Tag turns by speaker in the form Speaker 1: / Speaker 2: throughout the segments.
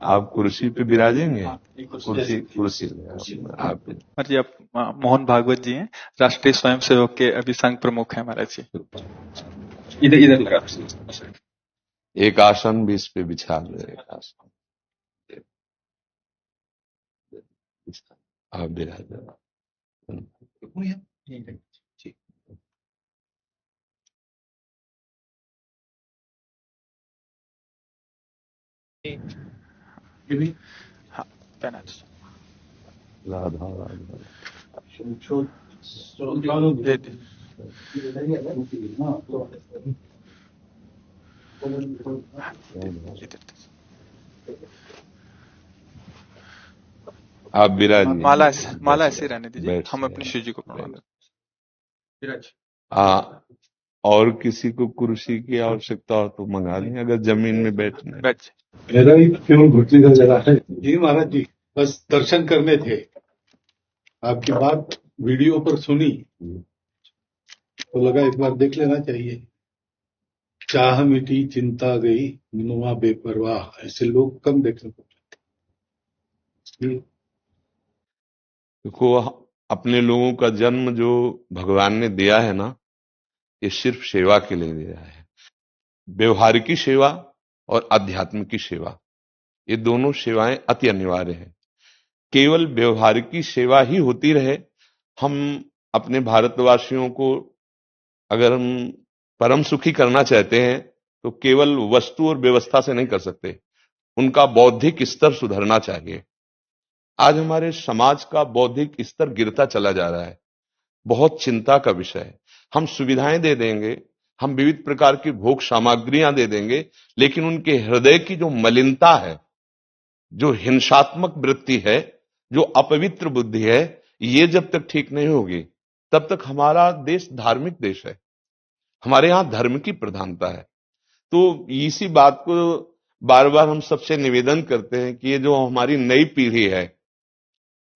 Speaker 1: आप कुर्सी पे विराजेंगे?
Speaker 2: कुर्सी
Speaker 1: कुर्सी आप
Speaker 3: जी, आप मोहन भागवत जी हैं, राष्ट्रीय स्वयंसेवक के अभी संघ प्रमुख हैं महाराज जी।
Speaker 2: इधर लगा।
Speaker 1: एक आसन भी इस पे बिछा दे, एक आसन आप विराज।
Speaker 3: हाँ, पहना
Speaker 1: राधा राधा
Speaker 3: दे दे।
Speaker 1: आप विराजिए।
Speaker 3: माला ऐसे रहने दीजिए,
Speaker 1: बैठ
Speaker 3: हम
Speaker 1: से
Speaker 3: अपनी शिव जी को प्रणाम करते
Speaker 1: और किसी को कुर्सी की आवश्यकता हो तो मंगा लें, अगर जमीन में बैठना है।
Speaker 3: बैठ
Speaker 2: मेरा भी केवल घुटने का जगह है जी महाराज जी, बस दर्शन करने थे। आपकी बात वीडियो पर सुनी तो लगा एक बार देख लेना चाहिए। चाह मिटी चिंता गई मनुआ बेपरवाह, ऐसे लोग कम देखने को मिलते।
Speaker 1: देखो, अपने लोगों का जन्म जो भगवान ने दिया है ना, ये सिर्फ सेवा के लिए दिया है। व्यवहारिकी सेवा और आध्यात्म की सेवा, ये दोनों सेवाएं अति अनिवार्य हैं। केवल व्यवहारिकी सेवा ही होती रहे, हम अपने भारतवासियों को अगर हम परम सुखी करना चाहते हैं तो केवल वस्तु और व्यवस्था से नहीं कर सकते, उनका बौद्धिक स्तर सुधरना चाहिए। आज हमारे समाज का बौद्धिक स्तर गिरता चला जा रहा है, बहुत चिंता का विषय है। हम सुविधाएं दे देंगे, हम विविध प्रकार की भोग सामग्रियां दे देंगे, लेकिन उनके हृदय की जो मलिनता है, जो हिंसात्मक वृत्ति है, जो अपवित्र बुद्धि है, ये जब तक ठीक नहीं होगी तब तक हमारा देश धार्मिक देश है, हमारे यहां धर्म की प्रधानता है। तो इसी बात को बार बार हम सबसे निवेदन करते हैं कि ये जो हमारी नई पीढ़ी है,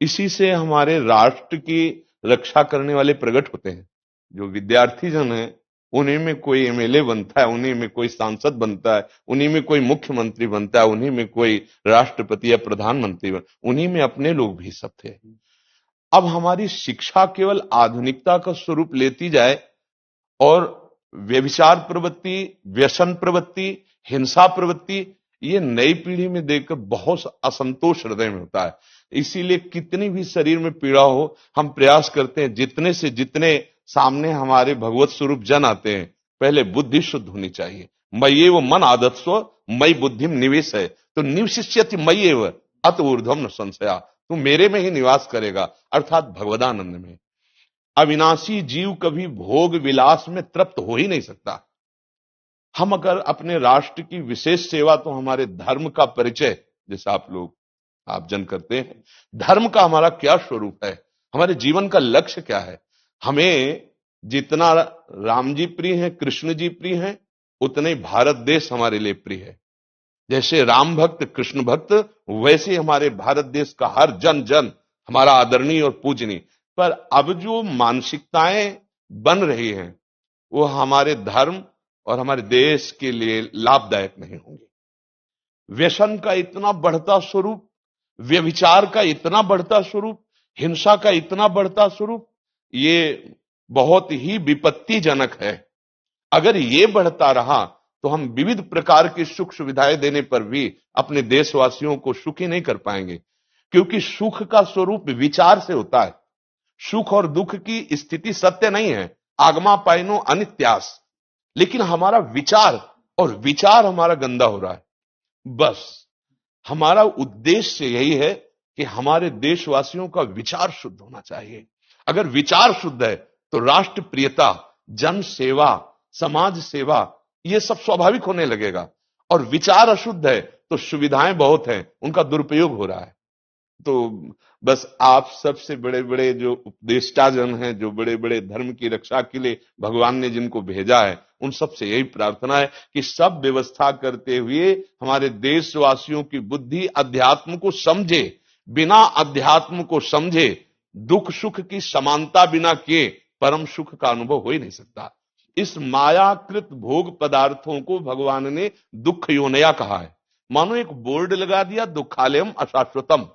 Speaker 1: इसी से हमारे राष्ट्र की रक्षा करने वाले प्रकट होते हैं। जो विद्यार्थी जन है, उन्हीं में कोई एमएलए बनता है, उन्हीं में कोई सांसद बनता है, उन्हीं में कोई मुख्यमंत्री बनता है, उन्हीं में कोई राष्ट्रपति या प्रधानमंत्री उन्हीं में अपने लोग भी सब थे। अब हमारी शिक्षा केवल आधुनिकता का स्वरूप लेती जाए और व्यभिचार प्रवृत्ति, व्यसन प्रवृत्ति, हिंसा प्रवृत्ति, ये नई पीढ़ी में देखकर बहुत असंतोष हृदय में होता है। इसीलिए कितनी भी शरीर में पीड़ा हो, हम प्रयास करते हैं जितने से जितने सामने हमारे भगवत स्वरूप जन आते हैं, पहले बुद्धि शुद्ध होनी चाहिए। मय्ये वो मन आदत्स्व मई बुद्धि निवेश है, तो निवशिष्यति मय्ये व अत ऊर्ध्वम न संशया, तू मेरे में ही निवास करेगा, अर्थात भगवदानंद में। अविनाशी जीव कभी भोग विलास में तृप्त हो ही नहीं सकता। हम अगर अपने राष्ट्र की विशेष सेवा, तो हमारे धर्म का परिचय, जैसे आप जन करते हैं, धर्म का हमारा क्या स्वरूप है, हमारे जीवन का लक्ष्य क्या है। हमें जितना राम जी प्रिय हैं, कृष्ण जी प्रिय हैं, उतने ही भारत देश हमारे लिए प्रिय है। जैसे राम भक्त कृष्ण भक्त, वैसे हमारे भारत देश का हर जन जन हमारा आदरणीय और पूजनीय। पर अब जो मानसिकताएं बन रही हैं, वो हमारे धर्म और हमारे देश के लिए लाभदायक नहीं होंगे। व्यसन का इतना बढ़ता स्वरूप, व्यभिचार का इतना बढ़ता स्वरूप, हिंसा का इतना बढ़ता स्वरूप, ये बहुत ही विपत्तिजनक है। अगर ये बढ़ता रहा तो हम विविध प्रकार की सुख सुविधाएं देने पर भी अपने देशवासियों को सुखी नहीं कर पाएंगे, क्योंकि सुख का स्वरूप विचार से होता है। सुख और दुख की स्थिति सत्य नहीं है, आगमा पाइनो अनित्यास, लेकिन हमारा विचार, और विचार हमारा गंदा हो रहा है। बस हमारा उद्देश्य यही है कि हमारे देशवासियों का विचार शुद्ध होना चाहिए। अगर विचार शुद्ध है तो राष्ट्र प्रियता, जन सेवा, समाज सेवा, ये सब स्वाभाविक होने लगेगा। और विचार अशुद्ध है तो सुविधाएं बहुत हैं, उनका दुरुपयोग हो रहा है। तो बस आप सबसे बड़े बड़े जो उपदेष्टा जन हैं, जो बड़े बड़े धर्म की रक्षा के लिए भगवान ने जिनको भेजा है, उन सबसे यही प्रार्थना है कि सब व्यवस्था करते हुए हमारे देशवासियों की बुद्धि अध्यात्म को समझे। बिना अध्यात्म को समझे दुख सुख की समानता बिना किए परम सुख का अनुभव हो ही नहीं सकता। इस मायाकृत भोग पदार्थों को भगवान ने दुख योनया कहा है। मानो एक बोर्ड लगा दिया, दुखालयम अशाश्वतम।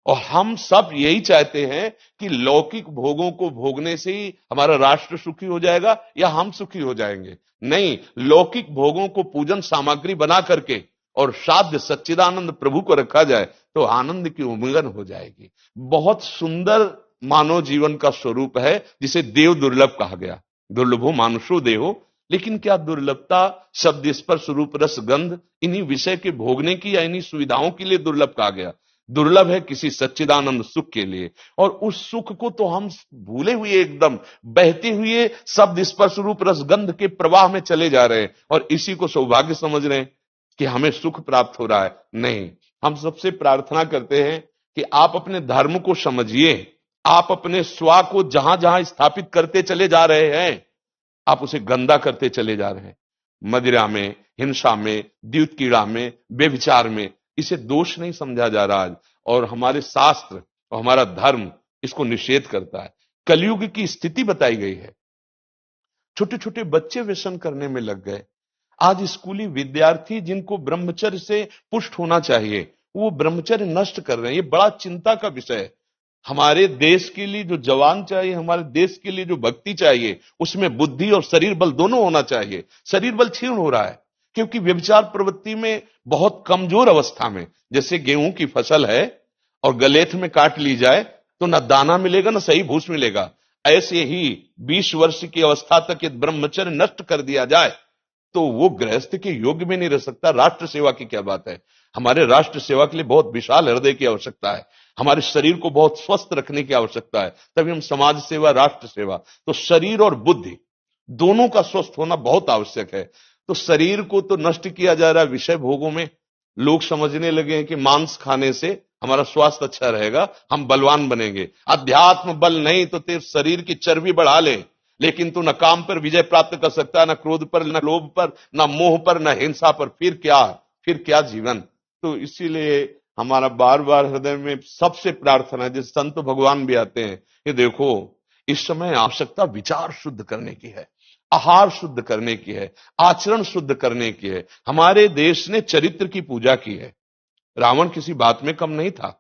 Speaker 1: और हम सब यही चाहते हैं कि लौकिक भोगों को भोगने से ही हमारा राष्ट्र सुखी हो जाएगा या हम सुखी हो जाएंगे। नहीं, लौकिक भोगों को पूजन सामग्री बना करके और साध्य सच्चिदानंद प्रभु को रखा जाए तो आनंद की उमंगन हो जाएगी। बहुत सुंदर मानव जीवन का स्वरूप है, जिसे देव दुर्लभ कहा गया। दुर्लभो मानुषो देहो। लेकिन क्या दुर्लभता शब्द स्पर्श रूप रस गंध इन्हीं विषय के भोगने की या इन्हीं सुविधाओं के लिए दुर्लभ कहा गया? दुर्लभ है किसी सच्चिदानंद सुख के लिए। और उस सुख को तो हम भूले हुए, एकदम बहते हुए शब्द स्पर्श रूप रस गंध के प्रवाह में चले जा रहे हैं और इसी को सौभाग्य समझ रहे हैं कि हमें सुख प्राप्त हो रहा है। नहीं, हम सबसे प्रार्थना करते हैं कि आप अपने धर्म को समझिए। आप अपने स्वा को जहां जहां स्थापित करते चले जा रहे हैं, आप उसे गंदा करते चले जा रहे हैं। मदिरा में, हिंसा में, द्यूत कीड़ा में, बेविचार में, इसे दोष नहीं समझा जा रहा आज। और हमारे शास्त्र और हमारा धर्म इसको निषेध करता है। कलयुग की स्थिति बताई गई है। छोटे छोटे बच्चे व्यसन करने में लग गए। आज स्कूली विद्यार्थी जिनको ब्रह्मचर्य से पुष्ट होना चाहिए, वो ब्रह्मचर्य नष्ट कर रहे हैं। ये बड़ा चिंता का विषय है। हमारे देश के लिए जो जवान चाहिए, हमारे देश के लिए जो भक्ति चाहिए, उसमें बुद्धि और शरीर बल दोनों होना चाहिए। शरीर बल क्षीण हो रहा है क्योंकि व्यभिचार प्रवृत्ति में बहुत कमजोर अवस्था में, जैसे गेहूं की फसल है और गलेथ में काट ली जाए तो न दाना मिलेगा न सही भूस मिलेगा, ऐसे ही 20 वर्ष की अवस्था तक यदि ब्रह्मचर्य नष्ट कर दिया जाए तो वो गृहस्थ के योग्य में नहीं रह सकता। राष्ट्र सेवा की क्या बात है। हमारे राष्ट्र सेवा के लिए बहुत विशाल हृदय की आवश्यकता है। हमारे शरीर को बहुत स्वस्थ रखने की आवश्यकता है, तभी हम समाज सेवा, राष्ट्र सेवा। तो शरीर और बुद्धि दोनों का स्वस्थ होना बहुत आवश्यक है। तो शरीर को तो नष्ट किया जा रहा है विषय भोगों में। लोग समझने लगे हैं कि मांस खाने से हमारा स्वास्थ्य अच्छा रहेगा, हम बलवान बनेंगे। अध्यात्म बल नहीं तो तेरे शरीर की चर्बी बढ़ा ले, लेकिन तू न काम पर विजय प्राप्त कर सकता, न क्रोध पर, न लोभ पर, न मोह पर, न हिंसा पर। फिर क्या जीवन। तो इसीलिए हमारा बार बार हृदय में सबसे प्रार्थना है, जिस संत भगवान भी आते हैं, ये देखो इस समय आवश्यकता विचार शुद्ध करने की है, आहार शुद्ध करने की है, आचरण शुद्ध करने की है। हमारे देश ने चरित्र की पूजा की है। रावण किसी बात में कम नहीं था।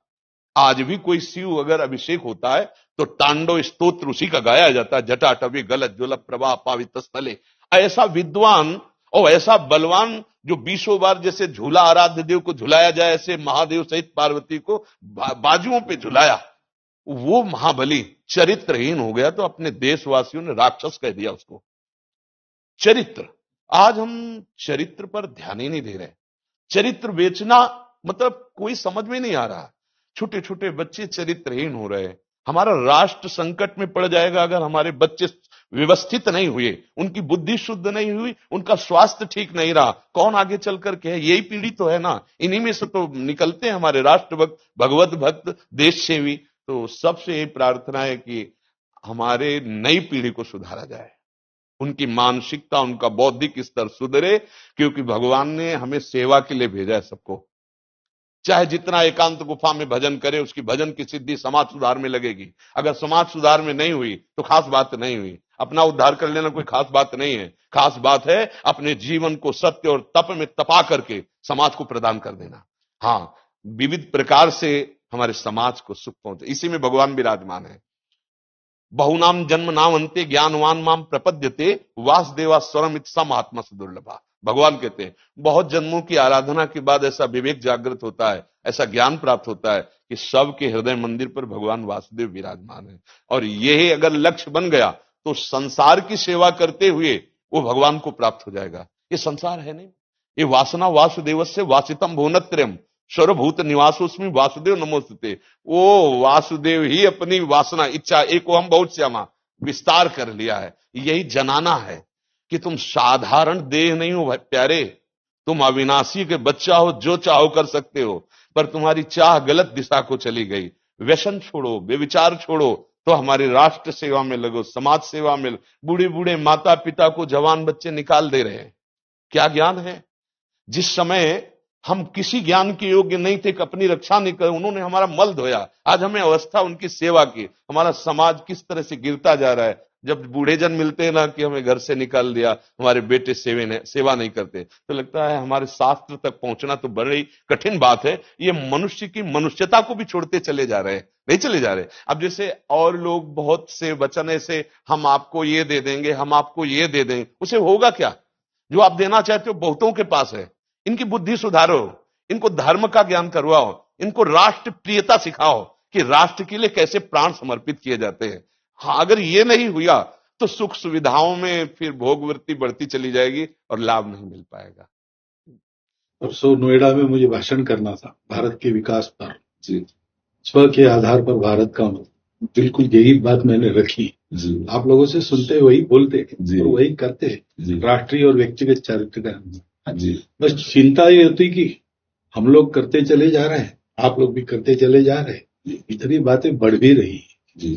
Speaker 1: आज भी कोई शिव अगर अभिषेक होता है तो तांडव स्तोत्र उसी का गाया जाता है। जटाटवी गलत ज्वल प्रवाह पावित स्थले। ऐसा विद्वान और ऐसा बलवान जो 20 बार जैसे झूला आराध्य देव को झुलाया जाए, ऐसे महादेव सहित पार्वती को बाजुओं पे झुलाया, वो महाबली चरित्रहीन हो गया तो अपने देशवासियों ने राक्षस कह दिया उसको। चरित्र, आज हम चरित्र पर ध्यान ही नहीं दे रहे। चरित्र बेचना मतलब कोई समझ में नहीं आ रहा। छोटे छोटे बच्चे चरित्रहीन हो रहे हैं। हमारा राष्ट्र संकट में पड़ जाएगा अगर हमारे बच्चे व्यवस्थित नहीं हुए, उनकी बुद्धि शुद्ध नहीं हुई, उनका स्वास्थ्य ठीक नहीं रहा। कौन आगे चल करके है? यही पीढ़ी तो है ना। इन्हीं में से तो निकलते हैं हमारे राष्ट्र भक्त, भगवत भक्त, देश सेवी। तो सबसे ये प्रार्थना है कि हमारे नई पीढ़ी को सुधारा जाए, उनकी मानसिकता, उनका बौद्धिक स्तर सुधरे, क्योंकि भगवान ने हमें सेवा के लिए भेजा है सबको। चाहे जितना एकांत गुफा में भजन करे, उसकी भजन की सिद्धि समाज सुधार में लगेगी। अगर समाज सुधार में नहीं हुई तो खास बात नहीं हुई। अपना उद्धार कर लेना कोई खास बात नहीं है। खास बात है अपने जीवन को सत्य और तप में तपा करके समाज को प्रदान कर देना। हाँ, विविध प्रकार से हमारे समाज को सुख पहुंचे, इसी में भगवान विराजमान है। बहुनाम जन्म नाम अंते ज्ञानवान माम प्रपद्यते वासुदेवा स्वरम इत्सम आत्मा सुदुर्लभा। भगवान कहते हैं बहुत जन्मों की आराधना के बाद ऐसा विवेक जागृत होता है, ऐसा ज्ञान प्राप्त होता है कि सबके हृदय मंदिर पर भगवान वासुदेव विराजमान है। और यही अगर लक्ष्य बन गया तो संसार की सेवा करते हुए वो भगवान को प्राप्त हो जाएगा। ये संसार है नहीं, ये वासना वासुदेवस्य वासितम भुवनत्रयम् सर्वभूत निवासोस्मि वासुदेव नमोस्तुते। वो वासुदेव ही अपनी वासना, इच्छा, एको हम बहुत श्यामा विस्तार कर लिया है। यही जनाना है कि तुम साधारण देह नहीं हो प्यारे, तुम अविनाशी के बच्चा हो, जो चाहो कर सकते हो। पर तुम्हारी चाह गलत दिशा को चली गई। व्यसन छोड़ो, बेविचार छोड़ो, तो हमारी राष्ट्र सेवा में लगो, समाज सेवा में। बूढ़े बूढ़े माता पिता को जवान बच्चे निकाल दे रहे हैं। क्या ज्ञान है? जिस समय हम किसी ज्ञान के योग्य नहीं थे कि अपनी रक्षा नहीं कर, उन्होंने हमारा मल धोया। आज हमें अवस्था उनकी सेवा की। हमारा समाज किस तरह से गिरता जा रहा है। जब बूढ़े जन मिलते हैं ना कि हमें घर से निकाल दिया, हमारे बेटे सेवा नहीं करते, तो लगता है हमारे शास्त्र तक पहुंचना तो बड़ी कठिन बात है। ये मनुष्य की मनुष्यता को भी छोड़ते चले जा रहे हैं, नहीं चले जा रहे। अब जैसे और लोग बहुत से वचन ऐसे, हम आपको ये दे देंगे, हम आपको ये दे देंगे, उसे होगा क्या? जो आप देना चाहते हो बहुतों के पास है। इनकी बुद्धि सुधारो, इनको धर्म का ज्ञान करवाओ, इनको राष्ट्र प्रियता सिखाओ कि राष्ट्र के लिए कैसे प्राण समर्पित किए जाते हैं। हाँ, अगर ये नहीं हुआ तो सुख सुविधाओं में फिर भोगवृत्ति बढ़ती चली जाएगी और लाभ नहीं मिल पाएगा।
Speaker 2: परसों नोएडा में मुझे भाषण करना था भारत के विकास पर। स्व के आधार पर भारत का, बिल्कुल यही बात मैंने रखी। आप लोगों से सुनते वही बोलते और वही करते, राष्ट्रीय और व्यक्तिगत चरित्र का। बस चिंता ये होती कि हम लोग करते चले जा रहे हैं, आप लोग भी करते चले जा रहे हैं, इतनी बातें बढ़ भी रही है।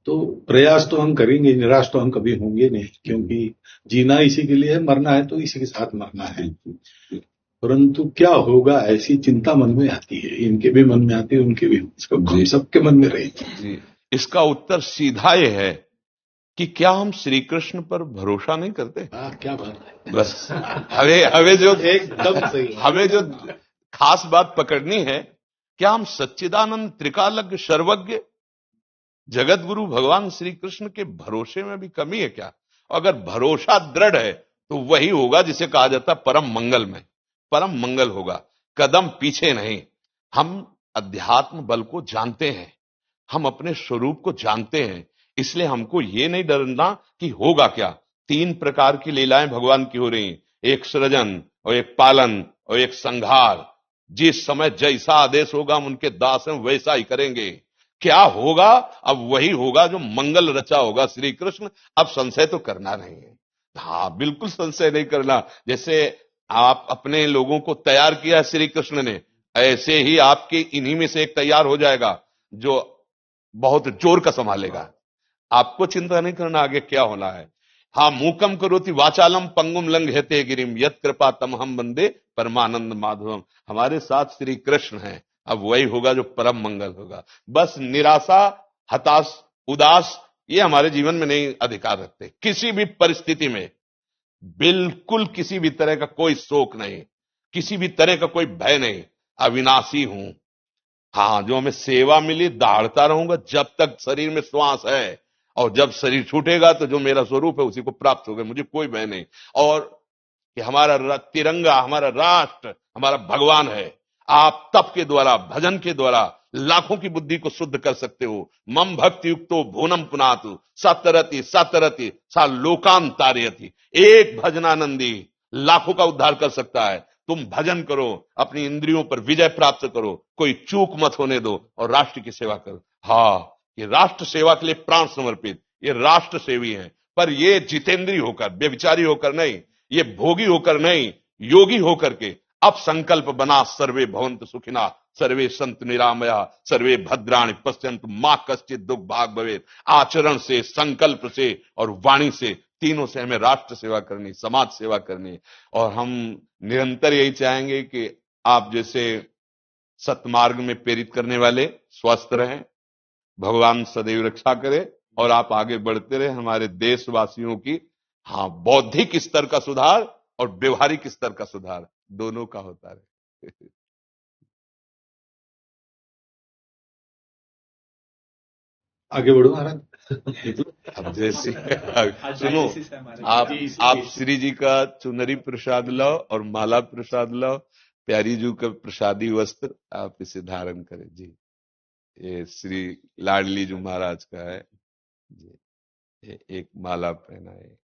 Speaker 2: तो प्रयास तो हम करेंगे, निराश तो हम कभी होंगे नहीं, क्योंकि जीना इसी के लिए है, मरना है तो इसी के साथ मरना है। परंतु क्या होगा, ऐसी चिंता मन में आती है, इनके भी मन में आती है, उनके भी, हम सबके मन में रहेगी।
Speaker 1: इसका उत्तर सीधा ये है कि क्या हम श्री कृष्ण पर भरोसा नहीं करते?
Speaker 2: क्या बात है,
Speaker 1: बस हमें जो
Speaker 2: एकदम सही,
Speaker 1: हमें जो खास बात पकड़नी है, क्या हम सच्चिदानंद त्रिकालज्ञ सर्वज्ञ जगत गुरु भगवान श्री कृष्ण के भरोसे में भी कमी है क्या? अगर भरोसा दृढ़ है तो वही होगा जिसे कहा जाता है परम मंगल में, परम मंगल होगा, कदम पीछे नहीं। हम अध्यात्म बल को जानते हैं, हम अपने स्वरूप को जानते हैं, इसलिए हमको ये नहीं डरना कि होगा क्या। 3 प्रकार की लीलाएं भगवान की हो रही हैं, एक सृजन और एक पालन और एक संहार। जिस समय जैसा आदेश होगा हम उनके दास हैं, वैसा ही करेंगे। क्या होगा? अब वही होगा जो मंगल रचा होगा श्री कृष्ण। अब संशय तो करना नहीं है, हाँ बिल्कुल संशय नहीं करना। जैसे आप अपने लोगों को तैयार किया है श्री कृष्ण ने, ऐसे ही आपके इन्हीं में से एक तैयार हो जाएगा जो बहुत जोर का संभालेगा। आपको चिंता नहीं करना आगे क्या होना है। हाँ, मूकम करोति वाचालम पंगुम लंघयते गिरिम यत् कृपा तमहम वंदे परमानंद माधवम। हमारे साथ श्री कृष्ण हैं, अब वही होगा जो परम मंगल होगा। बस निराशा, हताश, उदास ये हमारे जीवन में नहीं अधिकार रखते। किसी भी परिस्थिति में बिल्कुल किसी भी तरह का कोई शोक नहीं, किसी भी तरह का कोई भय नहीं। अविनाशी हूं, हाँ जो हमें सेवा मिली दहाड़ता रहूंगा जब तक शरीर में श्वास है, और जब शरीर छूटेगा तो जो मेरा स्वरूप है उसी को प्राप्त होगा, मुझे कोई भय नहीं। और कि हमारा तिरंगा, हमारा राष्ट्र, हमारा भगवान है। आप तप के द्वारा, भजन के द्वारा लाखों की बुद्धि को शुद्ध कर सकते हो। मम भक्ति युक्तो भुवनम पुनातु सतरति सतरति सा लोकान तारयति। एक भजनानंदी लाखों का उद्धार कर सकता है। तुम भजन करो, अपनी इंद्रियों पर विजय प्राप्त करो, कोई चूक मत होने दो और राष्ट्र की सेवा करो। हाँ, ये राष्ट्र सेवा के लिए प्राण समर्पित, ये राष्ट्र सेवी हैं, पर ये जितेंद्रीय होकर, व्यभिचारी होकर नहीं, ये भोगी होकर नहीं, योगी होकर के अब संकल्प बना, सर्वे भवन्तु सुखिना, सर्वे संतु निरामया, सर्वे भद्राणि पश्यन्तु मां कश्चित् दुख भाग भवेत्। आचरण से, संकल्प से और वाणी से, तीनों से हमें राष्ट्र सेवा करनी, समाज सेवा करनी। और हम निरंतर यही चाहेंगे कि आप जैसे सतमार्ग में प्रेरित करने वाले स्वस्थ रहें, भगवान सदैव रक्षा करे और आप आगे बढ़ते रहे। हमारे देशवासियों की हाँ बौद्धिक स्तर का सुधार और व्यवहारिक स्तर का सुधार दोनों का होता रहे।
Speaker 2: आगे बढ़ो महाराज।
Speaker 1: अब जैसे सुनो, आप श्री जी का चुनरी प्रसाद लाओ और माला प्रसाद लाओ, प्यारी जी का प्रसादी वस्त्र आप इसे धारण करें जी। ये श्री लाडली जी महाराज का है जी, एक माला पहनाए।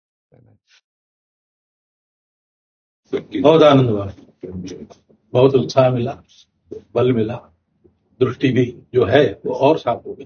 Speaker 2: बहुत आनंद हुआ, बहुत उत्साह मिला, बल मिला, दृष्टि भी जो है वो और साफ हो गई।